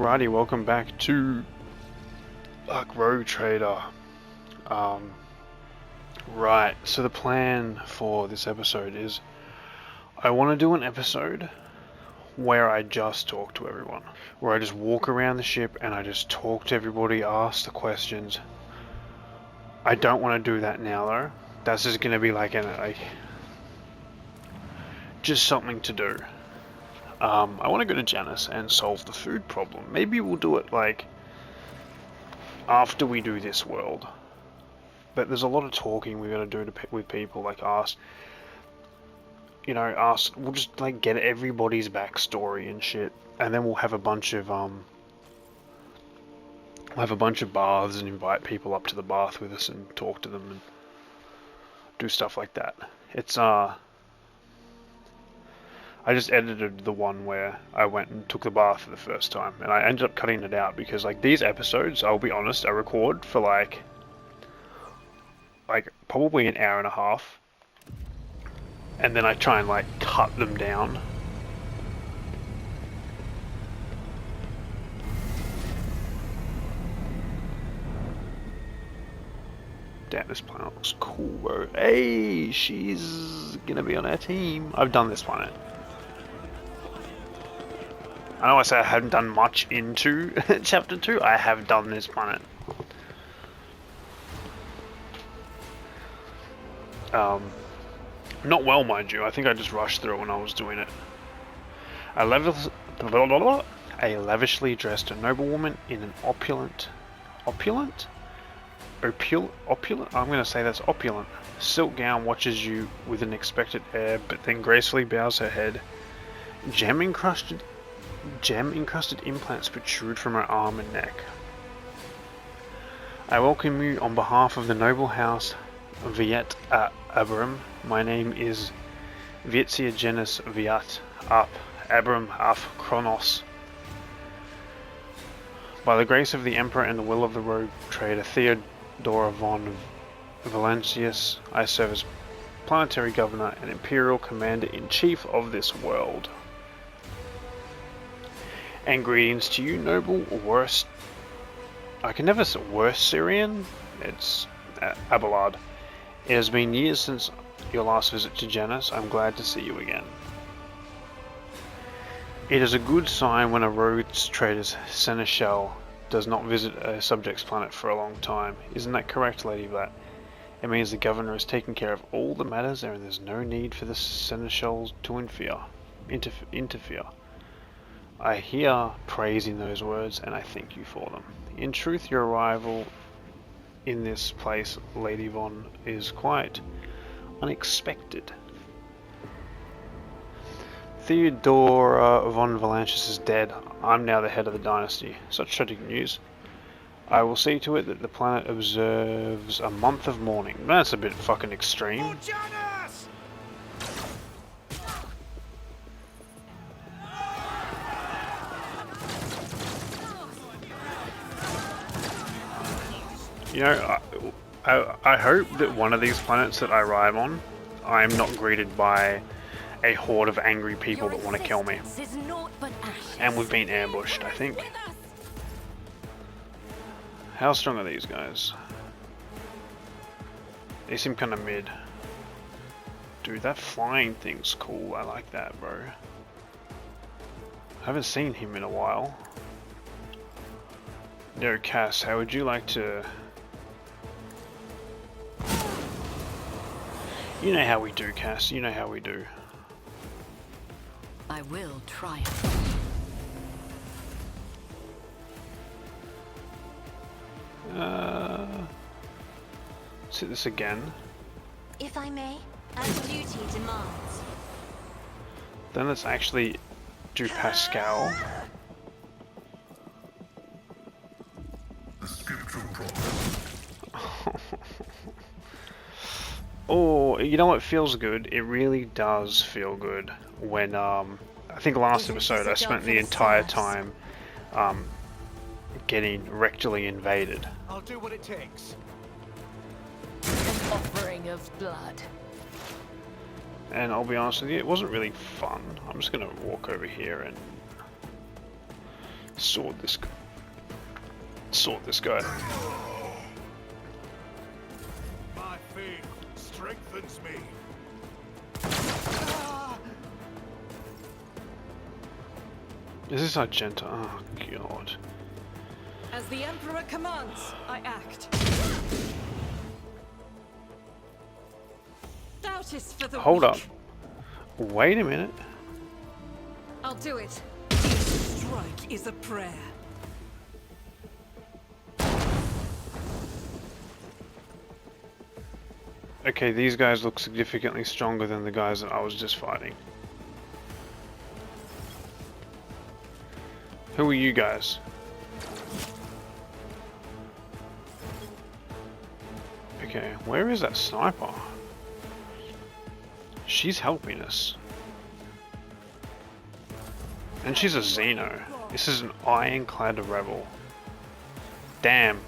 Alrighty, welcome back to Rogue Trader. Right, so the plan for this episode is I want to do an episode where I just talk to everyone. Where I just walk around the ship and I just talk to everybody, ask the questions. I don't want to do that now though. That's just going to be like just something to do. I want to go to Janus and solve the food problem. Maybe we'll do it like after we do this world. But there's a lot of talking we got to do with people, like we'll just like get everybody's backstory and shit, and then we'll have a bunch of baths and invite people up to the bath with us and talk to them and do stuff like that. It's I just edited the one where I went and took the bath for the first time, and I ended up cutting it out because like these episodes, I'll be honest, I record for like probably an hour and a half, and then I try and like cut them down. Damn, this planet looks cool, bro. Hey, she's gonna be on our team. I've done this planet. I know I say I haven't done much into chapter 2. I have done this planet. Not well, mind you. I think I just rushed through it when I was doing it. A lavishly dressed noblewoman in an opulent, I'm gonna say that's opulent, silk gown watches you with an expectant air, but then gracefully bows her head. Gem-encrusted implants protrude from her arm and neck. I welcome you on behalf of the noble house Viet Abram. My name is Vietzia Janus Viat Ap Abram Af Kronos. By the grace of the Emperor and the will of the rogue trader Theodora von Valancius, I serve as Planetary Governor and Imperial Commander-in-Chief of this world. And greetings to you, noble worst. I can never say worst Syrian. It's Abelard. It has been years since your last visit to Janus. I'm glad to see you again. It is a good sign when a rogue trader's seneschal does not visit a subject's planet for a long time. Isn't that correct, Lady Vlat? It means the governor has taken care of all the matters and there's no need for the seneschal to interfere. I hear praise in those words, and I thank you for them. In truth, your arrival in this place, Lady Von, is quite unexpected. Theodora von Valancius is dead. I'm now the head of the dynasty. Such tragic news. I will see to it that the planet observes a month of mourning. That's a bit fucking extreme. You know, I hope that one of these planets that I arrive on, I am not greeted by a horde of angry people that want to kill me. And we've been ambushed, I think. How strong are these guys? They seem kind of mid. Dude, that flying thing's cool. I like that, bro. I haven't seen him in a while. Yo, Cass, how would you like to... You know how we do, Cass. You know how we do. I will triumph. Let's hit this again. If I may, as duty demands. Then let's actually do Pascal. The scriptural prophet. Oh, you know what feels good? It really does feel good when, I think last episode I spent the entire time, getting rectally invaded. I'll do what it takes. An offering of blood. And I'll be honest with you, it wasn't really fun. I'm just gonna walk over here and Sword this guy. Sword this guy. My faith strengthens me. Is this Argenta? Oh god. As the Emperor commands, I act. Doubt is for the Hold weak. up. Wait a minute. I'll do it. Each strike is a prayer. Okay, these guys look significantly stronger than the guys that I was just fighting. Who are you guys? Okay, where is that sniper? She's helping us. And she's a Xeno. This is an ironclad rebel. Damn.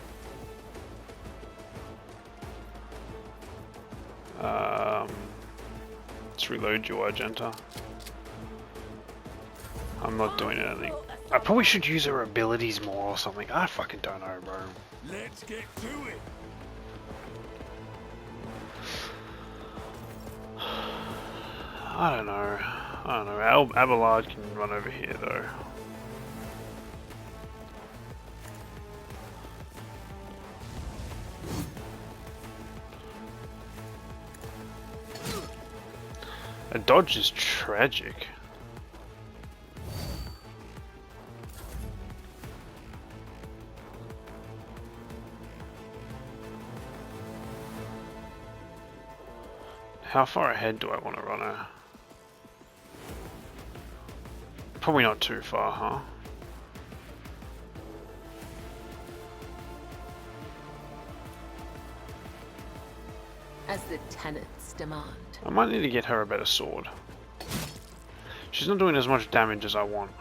Let's reload you, Argenta. I'm not doing anything. I probably should use her abilities more or something. I fucking don't know, bro. Let's get to it. I don't know. I don't know. Abelard can run over here though. A dodge is tragic. How far ahead do I want to run her? Probably not too far, huh? As the tenets demand. I might need to get her a better sword. She's not doing as much damage as I want.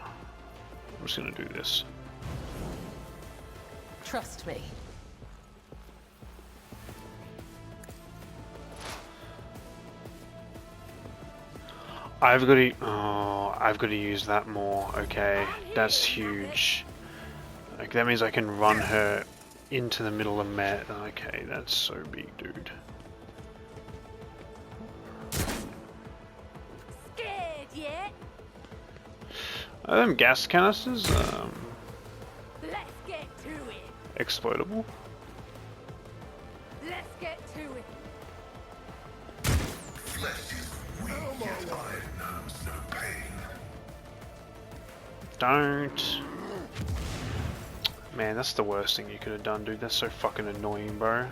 I'm just gonna do this. Trust me. I've got to use that more. Okay, that's huge. Like that means I can run her into the middle of Met. Okay, that's so big, dude. Scared yet? Are them gas canisters Let's get to it. explodable? Let's get to it. Flesh is weak, yet iron knows no pain. Don't. Man, that's the worst thing you could have done, dude. That's so fucking annoying, bro.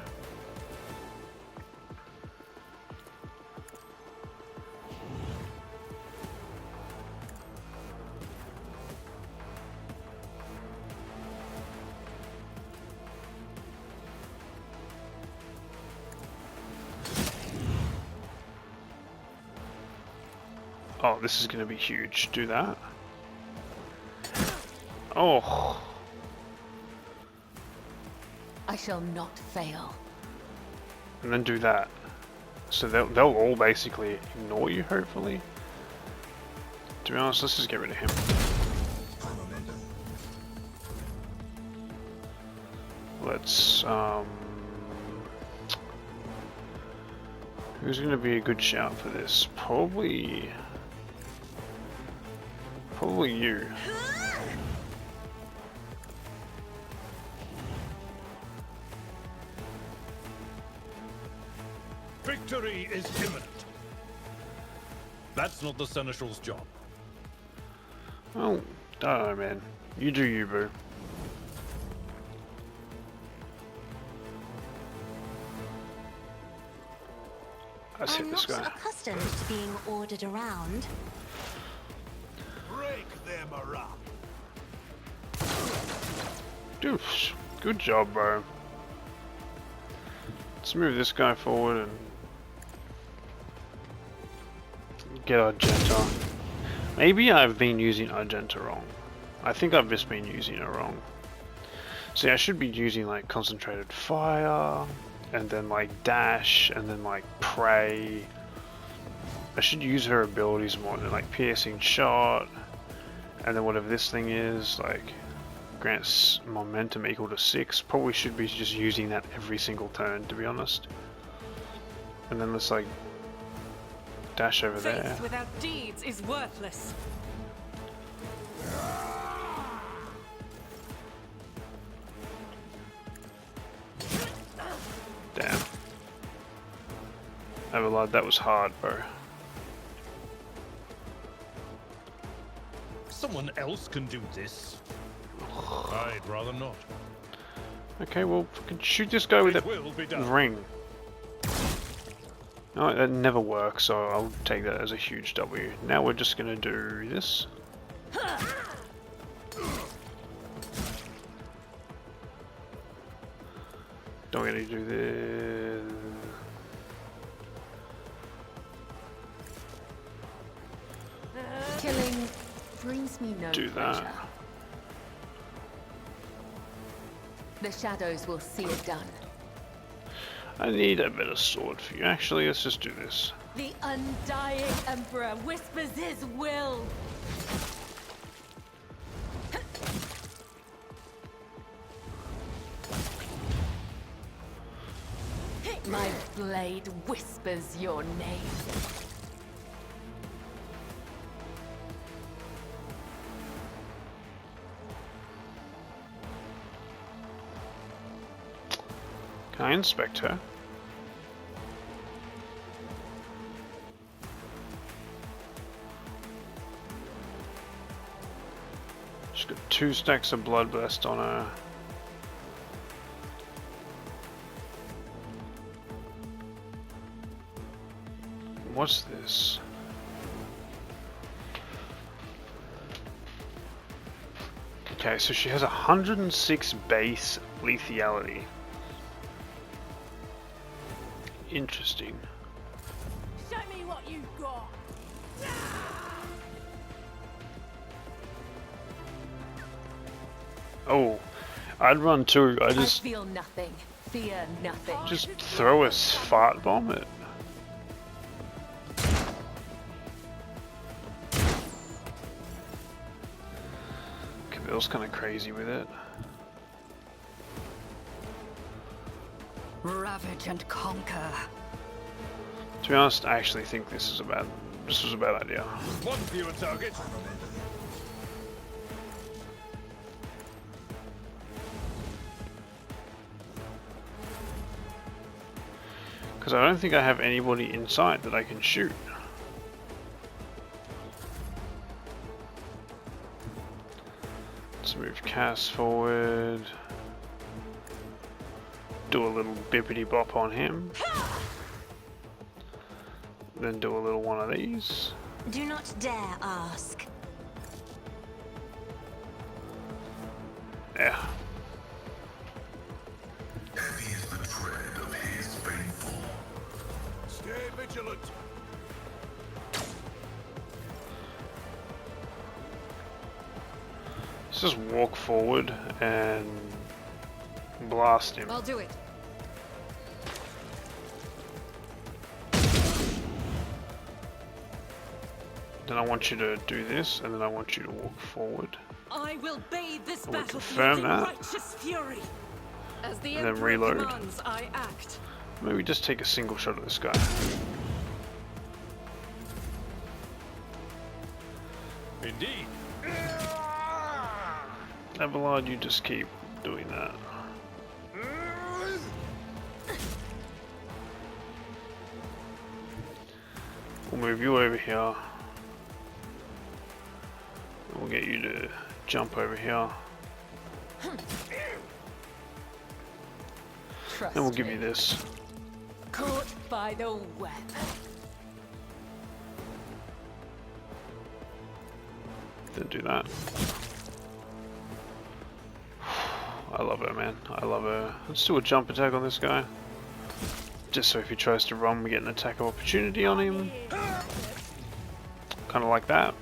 Oh, this is gonna be huge. Do that. Oh. I shall not fail. And then do that. So they'll all basically ignore you, hopefully. To be honest, let's just get rid of him. Let's who's gonna be a good shout for this? Probably you. Victory is imminent. That's not the Seneschal's job. Well, I don't know, man. You do you, boo. Let's hit I'm this not guy. accustomed to being ordered around. Break them around. Dude, good job, bro. Let's move this guy forward and get Argenta. Maybe I've been using Argenta wrong. I think I've just been using her wrong. See, I should be using like concentrated fire, and then like dash, and then like pray. I should use her abilities more than like piercing shot, and then whatever this thing is, like grants momentum equal to 6. Probably should be just using that every single turn, to be honest. And then let's like dash over there. Faith without deeds is worthless. Damn. Overlord, that was hard, bro. Someone else can do this. I'd rather not. Okay, well, we can shoot this guy with It a will be done. ring. No, that never works, so I'll take that as a huge W. Now we're just gonna do this. Don't we need to do this? Killing brings me no Do pleasure. that. The shadows will see it done. I need a better sword for you. Actually, let's just do this. The undying Emperor whispers his will. My blade whispers your name. Can I inspect her? She's got 2 stacks of bloodlust on her. What's this? Okay, so she has 106 base lethality. Interesting. Show me what you've got. Oh, I'd run too. I I just feel nothing. Fear nothing. just throw a fart bomb at. Camille's kind of crazy with it. Ravage and conquer. To be honest, I actually think this was a bad idea. One fewer target. Because I don't think I have anybody inside that I can shoot. Let's move Cass forward. Do a little bippity bop on him. Then do a little one of these. Do not dare ask. Yeah. Heavy is the tread of his faithful. Stay vigilant. Let's just walk forward and blast him. I'll do it. Then I want you to do this, and then I want you to walk forward. I will bathe this I will battlefield confirm in that. righteous fury. As the And then Emperor reload. commands, I act. Maybe just take a single shot at this guy. Indeed. Everlord, you just keep doing that. We'll move you over here. We'll get you to jump over here. Trust And we'll give me. you this. Caught by the web. Then do that. I love her, man. I love her. Let's do a jump attack on this guy. Just so if he tries to run, we get an attack of opportunity on him. Kind of like that.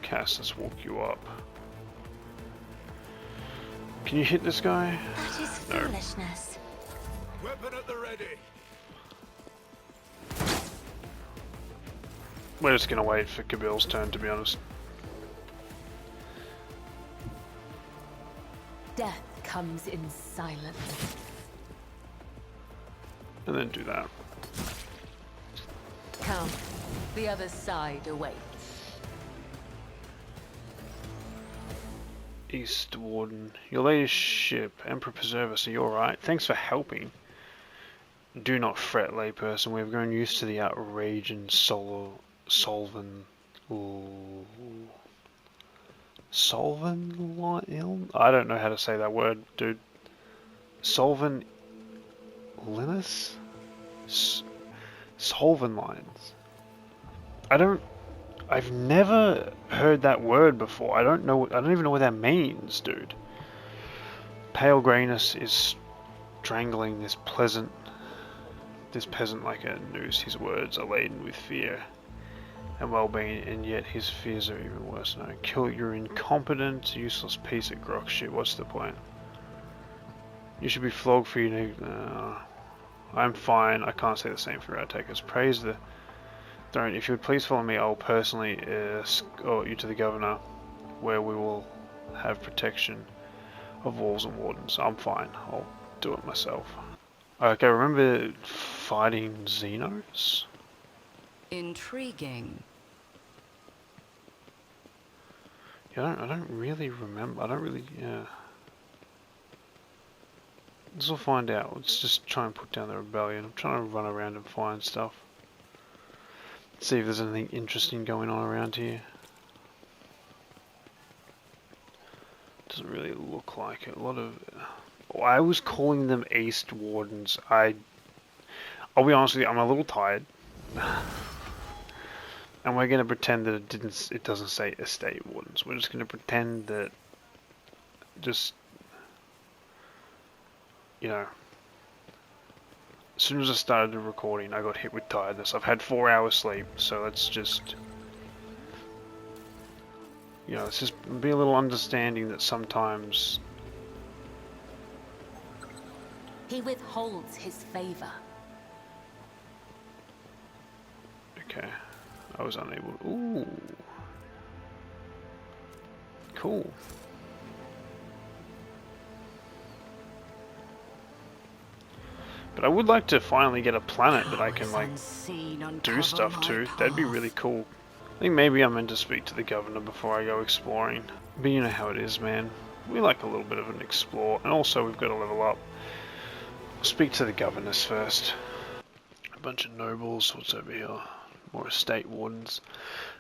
Cass, let's walk you up. Can you hit this guy? That is No. foolishness. Weapon at the ready. We're just gonna wait for Kabil's turn, to be honest. Death comes in silence. And then do that. Count. The other side awaits. East Warden. Your ladyship, Emperor Preserver, so you're alright. Thanks for helping. Do not fret, layperson. We've grown used to the outrage and solven... Solven... I don't know how to say that word, dude. Solven... Linus? Solven lines. I've never heard that word before. I don't even know what that means, dude. Pale greyness is strangling this peasant like a noose. His words are laden with fear and well-being, and yet his fears are even worse now. Kill your incompetent, useless piece of grok shit. What's the point? You should be flogged for your I'm fine. I can't say the same for our takers. Praise the throne. If you would please follow me, I will personally escort you to the governor, where we will have protection of walls and wardens. I'm fine. I'll do it myself. Okay, remember fighting Xenos? Intriguing. Yeah, I don't really remember. Yeah. Let's all find out. Let's just try and put down the rebellion. I'm trying to run around and find stuff. See if there's anything interesting going on around here. Doesn't really look like it. A lot of... I was calling them East Wardens. I'll be honest with you, I'm a little tired. And we're gonna pretend that it doesn't say Estate Wardens. We're just gonna pretend that you know, as soon as I started the recording, I got hit with tiredness. I've had 4 hours sleep, so let's just, you know, let's just be a little understanding that sometimes... He withholds his favor. Okay, I was unable. Ooh, cool. But I would like to finally get a planet that I can like do stuff to. That'd be really cool. I think maybe I'm meant to speak to the governor before I go exploring. But you know how it is, man. We like a little bit of an explore, and also we've got to level up. I'll speak to the governors first. A bunch of nobles. What's over here? More estate wardens.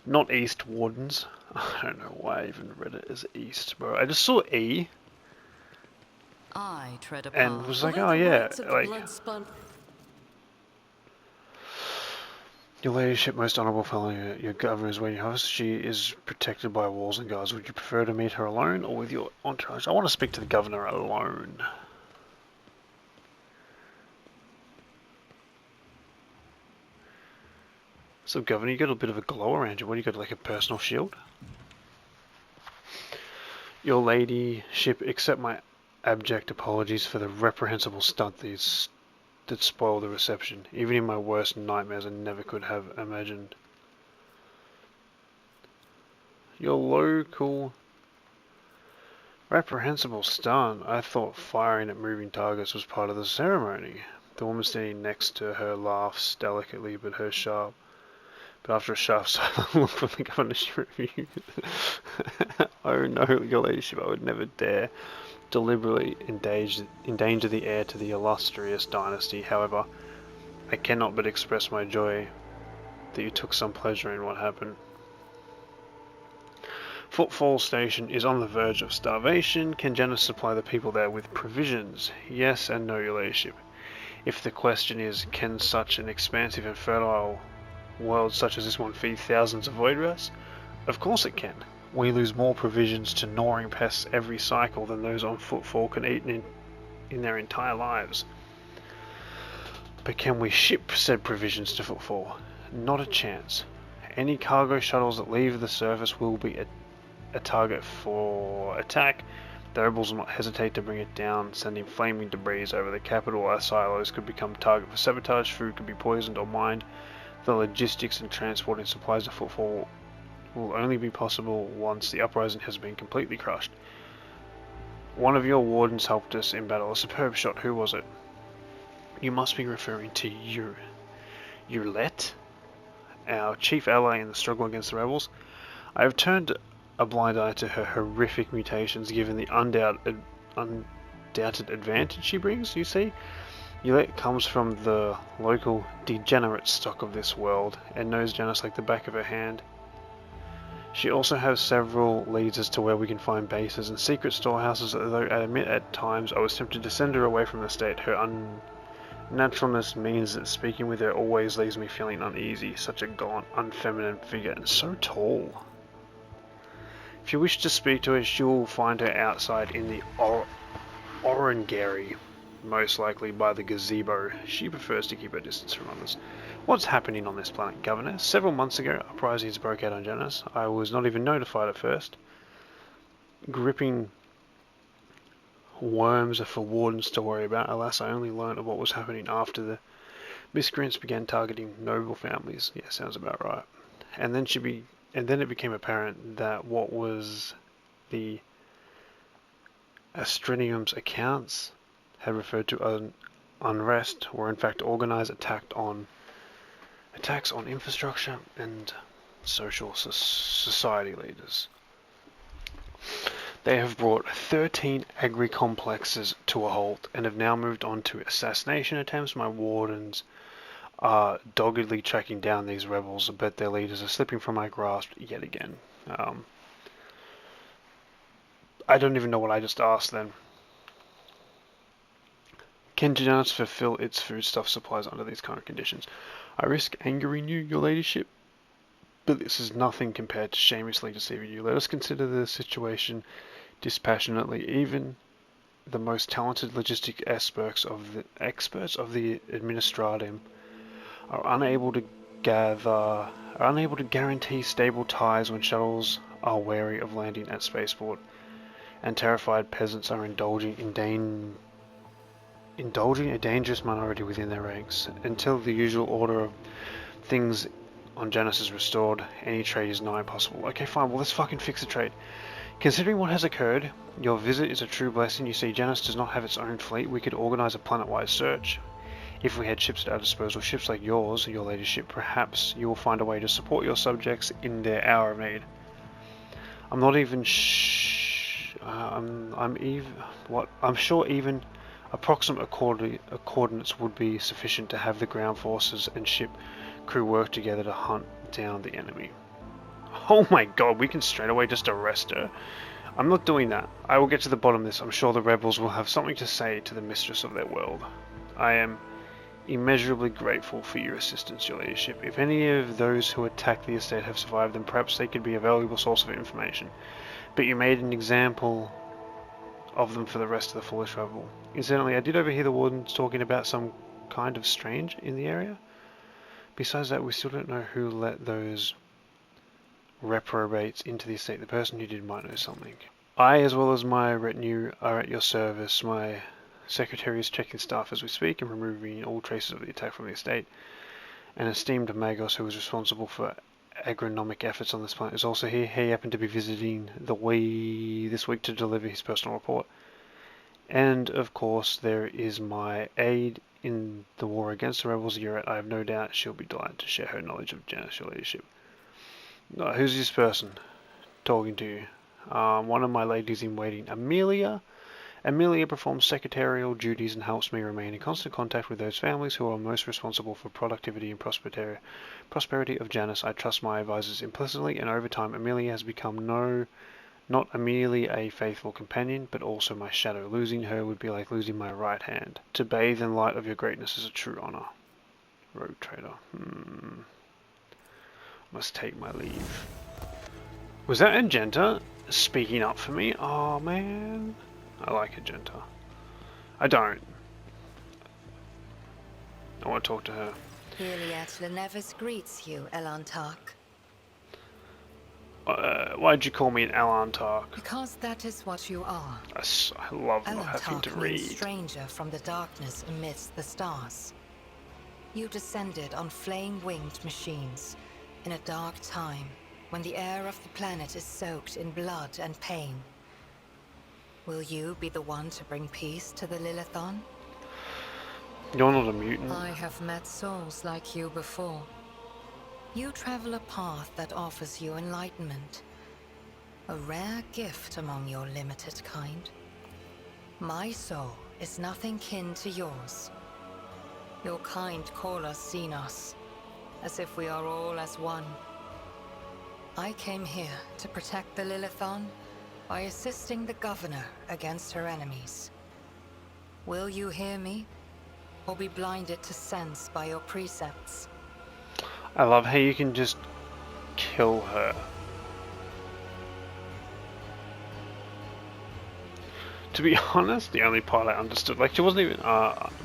Not East Wardens. I don't know why I even read it as East, bro. I just saw E. I tread a And path. was like, oh yeah, like... Your ladyship, most honourable fellow, your governor's waiting host. She is protected by walls and guards. Would you prefer to meet her alone or with your entourage? I want to speak to the governor alone. So, governor, you got a bit of a glow around you. What do you got, like a personal shield? Your ladyship, accept my abject apologies for the reprehensible stunt that spoiled the reception. Even in my worst nightmares, I never could have imagined. Your local reprehensible stunt. I thought firing at moving targets was part of the ceremony. The woman standing next to her laughs delicately, but after a sharp silent look from the governor, she reviewed. Oh no, your ladyship, I would never dare deliberately endanger the heir to the illustrious dynasty. However, I cannot but express my joy that you took some pleasure in what happened. Footfall Station is on the verge of starvation. Can Janus supply the people there with provisions? Yes and no, your ladyship. If the question is, can such an expansive and fertile world such as this one feed thousands of void rats? Of course it can. We lose more provisions to gnawing pests every cycle than those on Footfall can eat in their entire lives. But can we ship said provisions to Footfall? Not a chance. Any cargo shuttles that leave the surface will be a target for attack. The rebels will not hesitate to bring it down, sending flaming debris over the capital. Our silos could become target for sabotage, food could be poisoned or mined. The logistics and transporting supplies to footfall will only be possible once the uprising has been completely crushed. One of your wardens helped us in battle. A superb shot. Who was it? You must be referring to Yurlet, our chief ally in the struggle against the rebels. I have turned a blind eye to her horrific mutations given the undoubted advantage she brings, you see. Yurlet comes from the local degenerate stock of this world and knows Janus like the back of her hand. She also has several leads as to where we can find bases and secret storehouses, although I admit at times I was tempted to send her away from the state. Her unnaturalness means that speaking with her always leaves me feeling uneasy. Such a gaunt, unfeminine figure, and so tall. If you wish to speak to her, you'll find her outside in the Orangary, most likely by the gazebo. She prefers to keep her distance from others. What's happening on this planet, Governor? Several months ago, uprisings broke out on Janus. I was not even notified at first. Gripping worms are for wardens to worry about. Alas, I only learned of what was happening after the miscreants began targeting noble families. Yeah, sounds about right. And then it became apparent that what was the Astrinium's accounts had referred to unrest were in fact organized attacks on infrastructure and social society leaders. They have brought 13 agri-complexes to a halt and have now moved on to assassination attempts. My wardens are doggedly tracking down these rebels, but their leaders are slipping from my grasp yet again. I don't even know what I just asked then. Can Janus fulfill its foodstuff supplies under these current conditions? I risk angering you, your ladyship, but this is nothing compared to shamelessly deceiving you. Let us consider the situation dispassionately. Even the most talented logistic experts of the administratum are unable to guarantee stable ties when shuttles are wary of landing at spaceport, and terrified peasants are indulging a dangerous minority within their ranks. Until the usual order of things on Janus is restored, any trade is nigh impossible. Okay, fine, well let's fucking fix the trade. Considering what has occurred, your visit is a true blessing. You see, Janus does not have its own fleet. We could organize a planet-wide search. If we had ships at our disposal, ships like yours, your ladyship, perhaps you will find a way to support your subjects in their hour of need. I'm not even I'm sure even approximate coordinates would be sufficient to have the ground forces and ship crew work together to hunt down the enemy. Oh my god, we can straight away just arrest her. I'm not doing that. I will get to the bottom of this. I'm sure the rebels will have something to say to the mistress of their world. I am immeasurably grateful for your assistance, your ladyship. If any of those who attacked the estate have survived, then perhaps they could be a valuable source of information. But you made an example of them for the rest of the foolish rebel. Incidentally, I did overhear the wardens talking about some kind of strange in the area. Besides that, we still don't know who let those reprobates into the estate. The person who did might know something. I, as well as my retinue, are at your service. My secretary is checking staff as we speak and removing all traces of the attack from the estate. An esteemed Magos who was responsible for agronomic efforts on this planet is also here. He happened to be visiting this week to deliver his personal report. And of course there is my aide in the war against the rebels, Yuret. I have no doubt she'll be delighted to share her knowledge of Janus, your leadership. Who's this person talking to you? One of my ladies in waiting, Amelia. Amelia performs secretarial duties and helps me remain in constant contact with those families who are most responsible for productivity and prosperity of Janus. I trust my advisors implicitly, and over time Amelia has become not merely a faithful companion, but also my shadow. Losing her would be like losing my right hand. To bathe in light of your greatness is a true honor. Rogue trader. Must take my leave. Was that Agenta speaking up for me? Oh man. I like Agenta. I don't. I want to talk to her. Iliad Lenevis greets you, Elantark. Why'd you call me an Elantark? Because that is what you are. I love not having to Elantark read. means stranger from the darkness amidst the stars. You descended on flame-winged machines in a dark time when the air of the planet is soaked in blood and pain. Will you be the one to bring peace to the Lilithon? You're not a mutant. I have met souls like you before. You travel a path that offers you enlightenment. A rare gift among your limited kind. My soul is nothing kin to yours. Your kind call us Xenos, as if we are all as one. I came here to protect the Lilithon by assisting the governor against her enemies. Will you hear me, or be blinded to sense by your precepts? I love how you can just kill her. To be honest, the only part I understood, like she wasn't even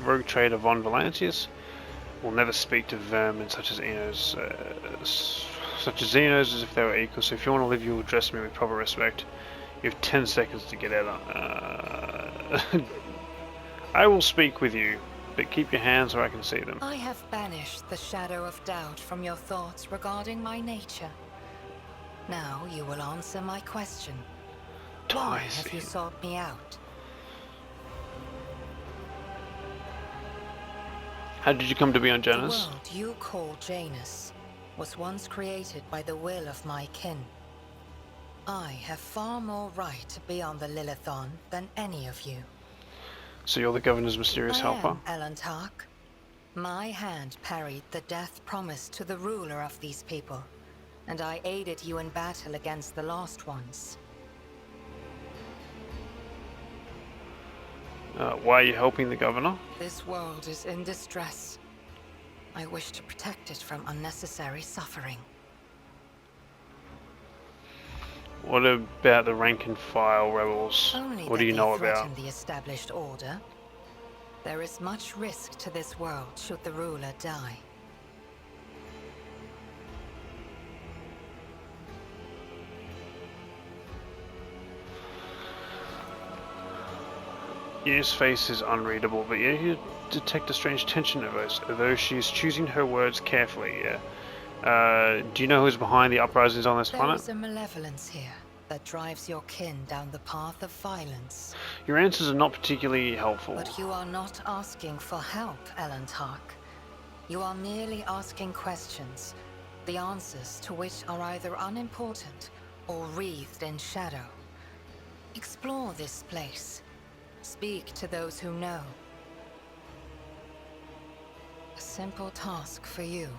rogue trader Von Valantius will never speak to vermin such as Xenos, as if they were equal. So if you want to live, you will address me with proper respect. You have 10 seconds to get out. I will speak with you, but keep your hands where I can see them. I have banished the shadow of doubt from your thoughts regarding my nature. Now you will answer my question. Why have you sought me out? How did you come to be on Janus? The world you call Janus was once created by the will of my kin. I have far more right to be on the Lilithon than any of you. So you're the governor's mysterious helper? I am Elantark. My hand parried the death promised to the ruler of these people, and I aided you in battle against the Lost Ones. Why are you helping the governor? This world is in distress. I wish to protect it from unnecessary suffering. What about the rank and file rebels? Only What do you know about? threaten the established order. There is much risk to this world should the ruler die. Yenne's face is unreadable, but yeah, you detect a strange tension of hers, although she is choosing her words carefully, yeah. Do you know who's behind the uprisings on this planet? There is a malevolence here that drives your kin down the path of violence. Your answers are not particularly helpful. But you are not asking for help, Elantark. You are merely asking questions, the answers to which are either unimportant or wreathed in shadow. Explore this place. Speak to those who know. A simple task for you,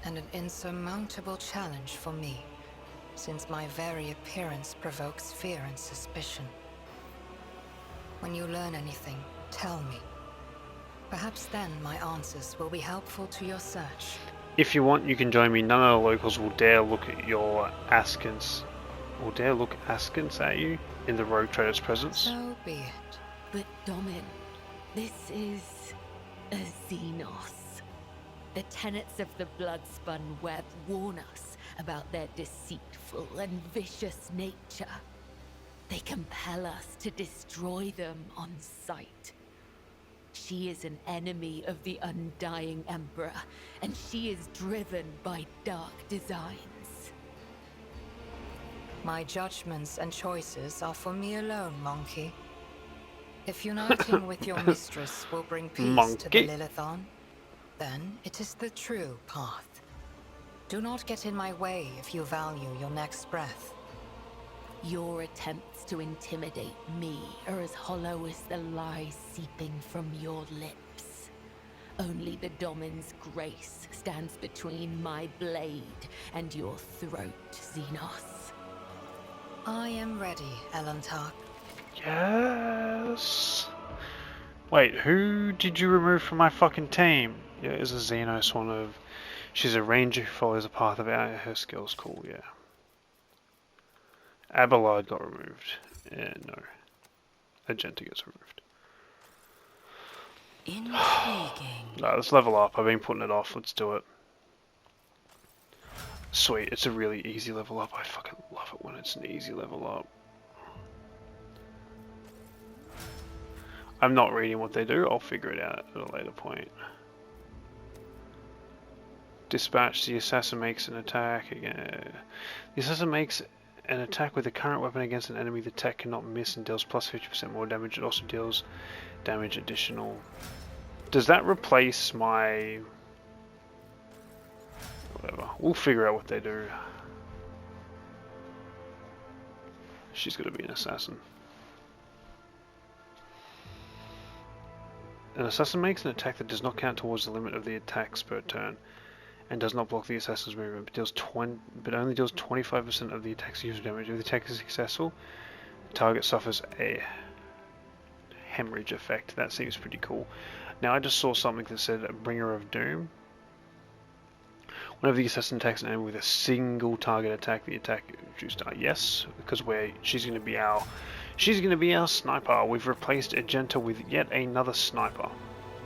and an insurmountable challenge for me, since my very appearance provokes fear and suspicion. When you learn anything, tell me. Perhaps then my answers will be helpful to your search. If you want, you can join me. None of the locals will dare look at your askance. Will dare look askance at you in the rogue trader's presence. So be it. But Domin, this is a Xenos. The tenets of the Bloodspun Web warn us about their deceitful and vicious nature. They compel us to destroy them on sight. She is an enemy of the Undying Emperor, and she is driven by dark designs. My judgments and choices are for me alone, Monkey. If uniting with your mistress will bring peace to the Lilithon, then it is the true path. Do not get in my way if you value your next breath. Your attempts to intimidate me are as hollow as the lies seeping from your lips. Only the Domin's grace stands between my blade and your throat, Xenos. I am ready, Elantark. Yes. Wait, who did you remove from my fucking team? Yeah, is a Xenos one of... She's a ranger who follows a path of her skills. Cool, yeah. Abelard got removed. Yeah, no. Agenta gets removed. Intriguing. No, let's level up. I've been putting it off. Let's do it. Sweet, it's a really easy level up. I fucking love it when it's an easy level up. I'm not reading what they do. I'll figure it out at a later point. Dispatch. The assassin makes an attack again. The assassin makes an attack with the current weapon against an enemy. The attack cannot miss and deals plus 50% more damage. It also deals damage additional. Does that replace my... whatever. We'll figure out what they do. She's going to be an assassin. An assassin makes an attack that does not count towards the limit of the attacks per turn, and does not block the assassin's movement, but only deals 25% of the attack's usual damage. If the attack is successful, the target suffers a hemorrhage effect. That seems pretty cool. Now I just saw something that said a Bringer of Doom. Whenever the assassin attacks an enemy with a single target attack, the attack is reduced. Yes, because she's going to be our sniper. We've replaced Agenta with yet another sniper.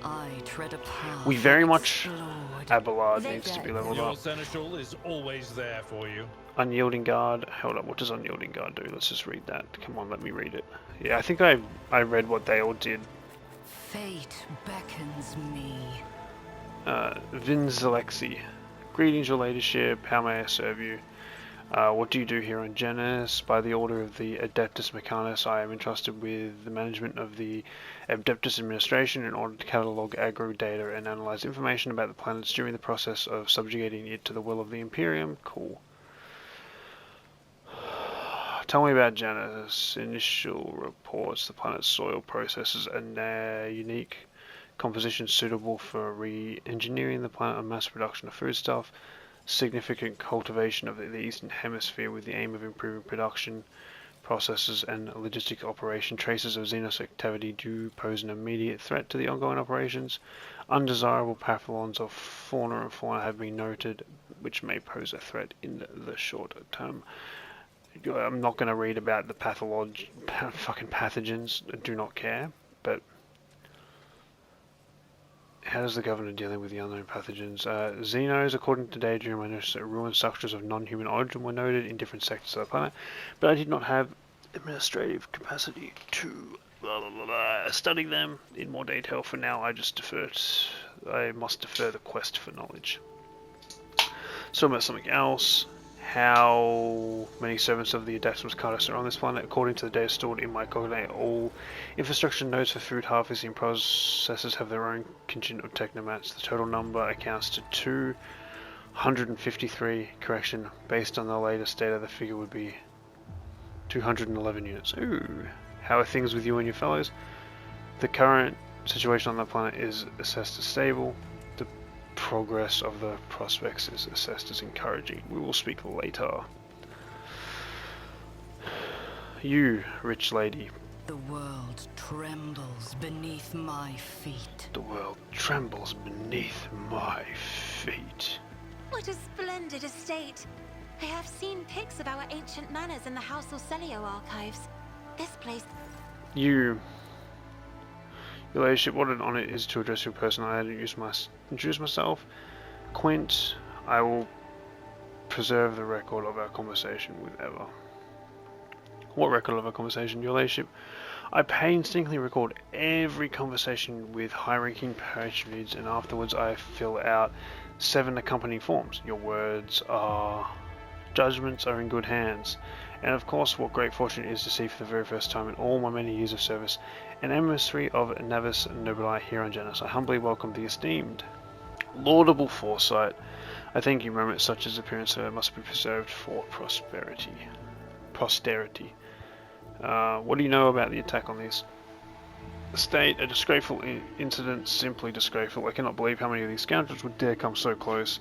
I tread a path. We very much... explored. Abelard needs to be leveled Your up. seneschal is always there for you. Unyielding Guard. Hold up, what does Unyielding Guard do? Let's just read that. Come on, let me read it. Yeah, I think I read what they all did. Fate beckons me. Vin Zalexi. Greetings, your ladyship. How may I serve you? What do you do here on Janus? By the order of the Adeptus Mechanis, I am entrusted with the management of the Adeptus administration in order to catalogue aggro data and analyze information about the planets during the process of subjugating it to the will of the Imperium. Cool. Tell me about Janus. Initial reports: the planet's soil processes a unique composition suitable for re-engineering the planet and mass production of foodstuff. Significant cultivation of the Eastern Hemisphere with the aim of improving production processes and logistic operation. Traces of Xenos activity do pose an immediate threat to the ongoing operations. Undesirable pathogens of fauna and flora have been noted, which may pose a threat in the short term. I'm not going to read about the fucking pathogens. I do not care, but how is the governor dealing with the unknown pathogens? Xenos, according to Daydream, I noticed that ruined structures of non-human origin were noted in different sectors of the planet, but I did not have administrative capacity to study them in more detail. For now, I must defer the quest for knowledge. So about something else. How many servants of the Adeptus Mechanis are on this planet? According to the data stored in my coordinate, all infrastructure nodes for food harvesting processes have their own contingent of technomats. The total number accounts to 253. Correction, based on the latest data, the figure would be 211 units. Ooh. How are things with you and your fellows? The current situation on the planet is assessed as stable. The progress of the prospects is assessed as encouraging. We will speak later. You, rich lady. The world trembles beneath my feet. The world trembles beneath my feet. What a splendid estate! I have seen pics of our ancient manors in the House Orcelio archives. This place... Your ladyship, what an honor it is to address you personally. I introduce myself. Quint, I will preserve the record of our conversation with Eva. What record of our conversation, your ladyship? I painstakingly record every conversation with high-ranking patrons, and afterwards I fill out 7 accompanying forms. Your judgments are in good hands. And of course, what great fortune it is to see for the very first time in all my many years of service an emissary of Navis Nobili here on Janus. I humbly welcome the esteemed, laudable foresight. I thank you. Moments such as appearance must be preserved for posterity. What do you know about the attack on this estate? A disgraceful incident, simply disgraceful. I cannot believe how many of these scoundrels would dare come so close,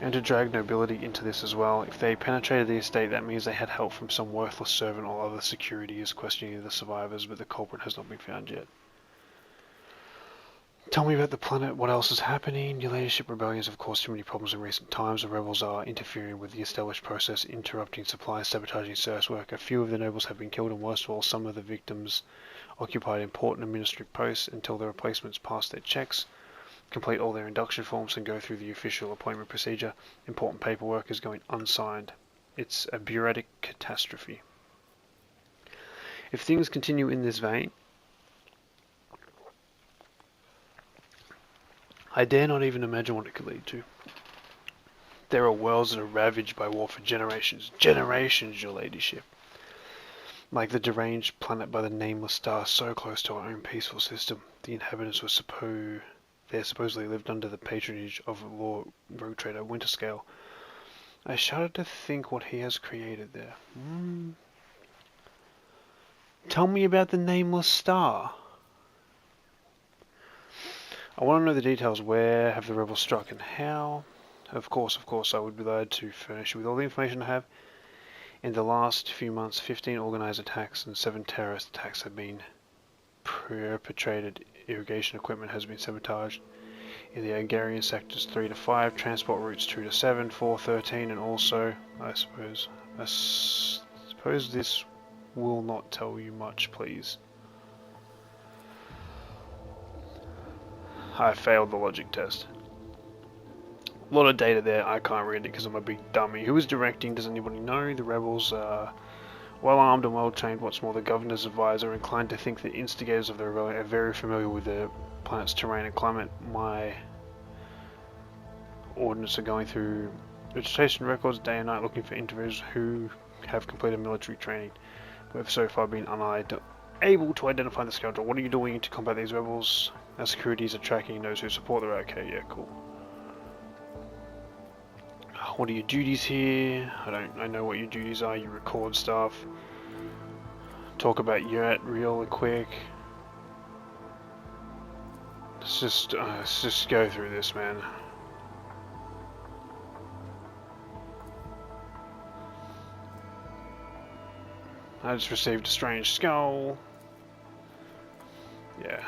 and to drag nobility into this as well. If they penetrated the estate, that means they had help from some worthless servant or other security is questioning the survivors, but the culprit has not been found yet. Tell me about the planet. What else is happening? Your ladyship, rebellions have caused too many problems in recent times. The rebels are interfering with the established process, interrupting supplies, sabotaging service work. A few of the nobles have been killed, and worst of all, some of the victims occupied important administrative posts until their replacements pass their checks, complete all their induction forms, and go through the official appointment procedure. Important paperwork is going unsigned. It's a bureaucratic catastrophe. If things continue in this vein, I dare not even imagine what it could lead to. There are worlds that are ravaged by war for generations. Generations, your ladyship. Like the deranged planet by the nameless star so close to our own peaceful system. The inhabitants were supposedly lived under the patronage of Lord Rogue Trader Winterscale. I shudder to think what he has created there. Tell me about the nameless star. I want to know the details. Where have the rebels struck and how? Of course, I would be glad to furnish you with all the information I have. In the last few months, 15 organized attacks and 7 terrorist attacks have been perpetrated. Irrigation equipment has been sabotaged. In the Hungarian sectors 3 to 5, transport routes 2 to 7, 4, 13, and also, I suppose this will not tell you much, please. I failed the logic test. A lot of data there, I can't read it because I'm a big dummy. Who is directing? Does anybody know? The rebels are well armed and well trained. What's more, the governor's advisor inclined to think the instigators of the rebellion are very familiar with the planet's terrain and climate. My ordnance are going through registration records day and night looking for individuals who have completed military training. We have so far been unable to identify the scoundrel. What are you doing to combat these rebels? Our securities are tracking those who support the okay, yeah, cool. What are your duties here? I know what your duties are. You record stuff. Talk about Yurt real quick. Let's just go through this, man. I just received a strange skull. Yeah.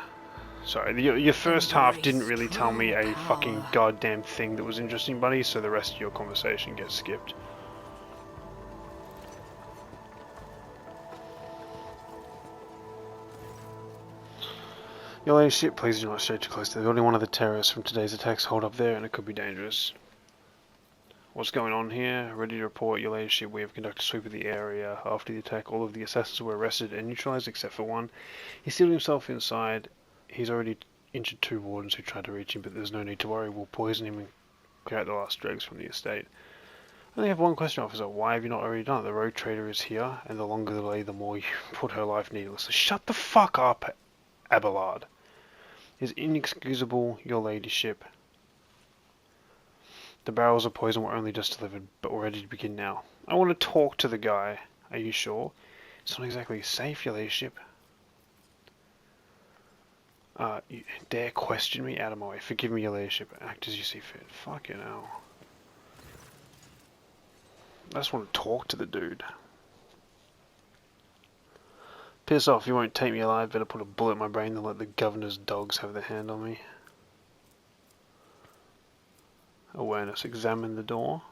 Sorry, your first half didn't really tell me a fucking goddamn thing that was interesting, buddy, so the rest of your conversation gets skipped. Your ladyship, please do not stray too close to the building. One of the terrorists from today's attacks hold up there and it could be dangerous. What's going on here? Ready to report, your ladyship. We have conducted a sweep of the area. After the attack, all of the assassins were arrested and neutralized except for one. He sealed himself inside. He's already injured 2 wardens who tried to reach him, but there's no need to worry. We'll poison him and clear out the last dregs from the estate. I only have one question, officer. Why have you not already done it? The rogue trader is here, and the longer the delay, the more you put her life needlessly. Shut the fuck up, Abelard. It is inexcusable, your ladyship. The barrels of poison were only just delivered, but we're ready to begin now. I want to talk to the guy. Are you sure? It's not exactly safe, your ladyship. You dare question me? Out of my way. Forgive me, your ladyship. Act as you see fit. Fucking hell. I just want to talk to the dude. Piss off, you won't take me alive. Better put a bullet in my brain than let the governor's dogs have their hand on me. Awareness. Examine the door.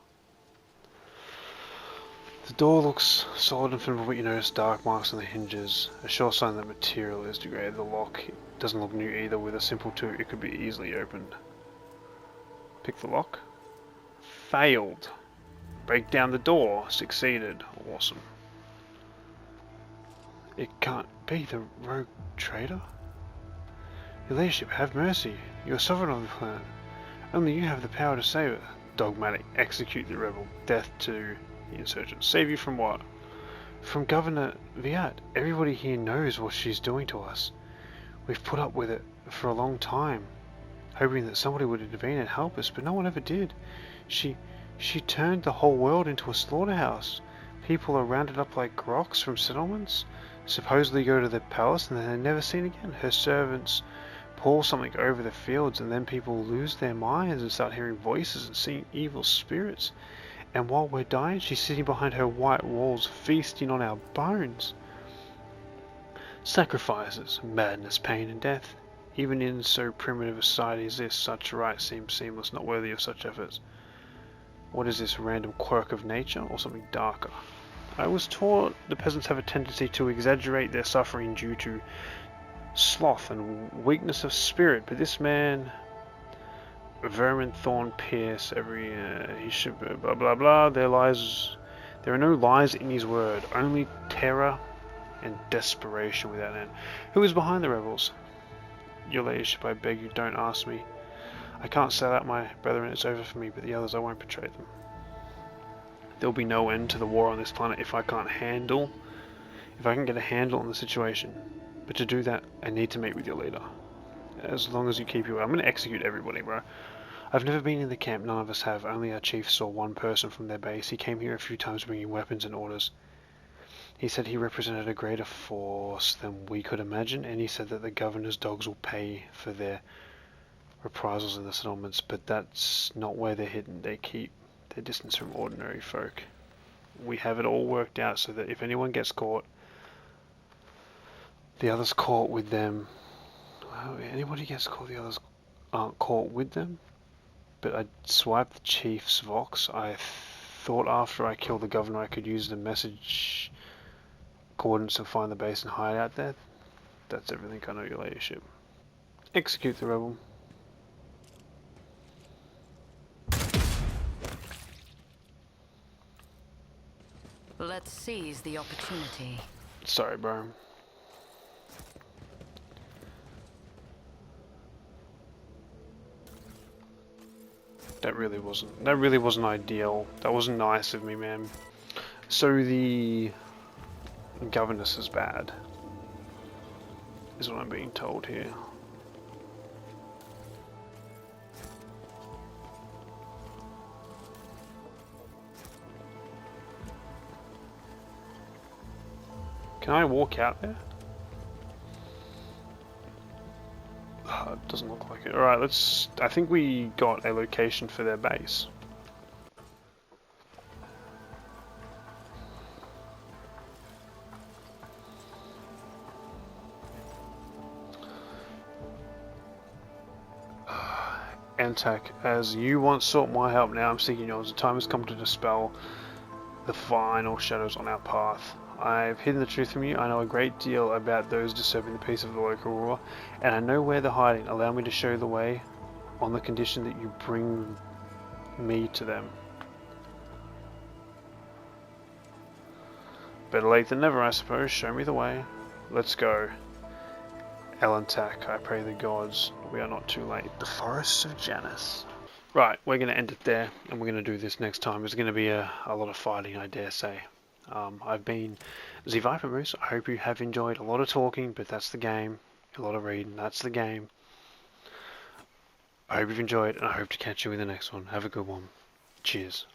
The door looks solid and firm, but you notice dark marks on the hinges. A sure sign that material is degraded. The lock doesn't look new either. With a simple tool, it could be easily opened. Pick the lock. Failed. Break down the door. Succeeded. Awesome. It can't be the rogue trader? Your ladyship, have mercy. You are sovereign of the planet. Only you have the power to save it. Dogmatic. Execute the rebel. Death to the insurgents. Save you from what? From Governor Viat. Everybody here knows what she's doing to us. We've put up with it for a long time, hoping that somebody would intervene and help us, but no one ever did. She turned the whole world into a slaughterhouse. People are rounded up like groks from settlements, supposedly go to the palace and then they're never seen again. Her servants pour something over the fields and then people lose their minds and start hearing voices and seeing evil spirits. And while we're dying, she's sitting behind her white walls, feasting on our bones. Sacrifices, madness, pain, and death. Even in so primitive a society as this, such rites seem seamless, not worthy of such efforts. What is this random quirk of nature, or something darker? I was taught the peasants have a tendency to exaggerate their suffering due to sloth and weakness of spirit, but this man, vermin thorn pierce every, he should, blah blah blah, there are no lies in his word, only terror and desperation without end. Who is behind the rebels? Your ladyship, I beg you, don't ask me. I can't sell out my brethren, it's over for me, but the others I won't betray them. There'll be no end to the war on this planet if I can get a handle on the situation. But to do that, I need to meet with your leader. As long as you keep your... I'm going to execute everybody, bro. I've never been in the camp, none of us have. Only our chief saw one person from their base. He came here a few times bringing weapons and orders. He said he represented a greater force than we could imagine, and he said that the governor's dogs will pay for their reprisals in the settlements, but that's not where they're hidden. They keep their distance from ordinary folk. We have it all worked out so that if anyone gets caught, the others caught with them. Well, anybody gets caught, the others aren't caught with them. But I swiped the chief's vox. I thought after I killed the governor I could use the message coordinates to find the base and hide out there. That's everything I know, your ladyship. Execute the rebel. Let's seize the opportunity. Sorry, bro. That really wasn't ideal. That wasn't nice of me, man. So the governess is bad, is what I'm being told here. Can I walk out there? It doesn't look like it. Alright, I think we got a location for their base. Antak, as you once sought my help, now I'm seeking yours. The time has come to dispel the final shadows on our path. I've hidden the truth from you. I know a great deal about those disturbing the peace of the local war, and I know where they're hiding. Allow me to show the way, on the condition that you bring me to them. Better late than never, I suppose. Show me the way. Let's go. Elantak, I pray the gods we are not too late. The forests of Janus. Right, we're going to end it there, and we're going to do this next time. There's going to be a lot of fighting, I dare say. I've been the Viper Moose. I hope you have enjoyed. A lot of talking, but that's the game. A lot of reading, that's the game. I hope you've enjoyed, and I hope to catch you in the next one. Have a good one. Cheers.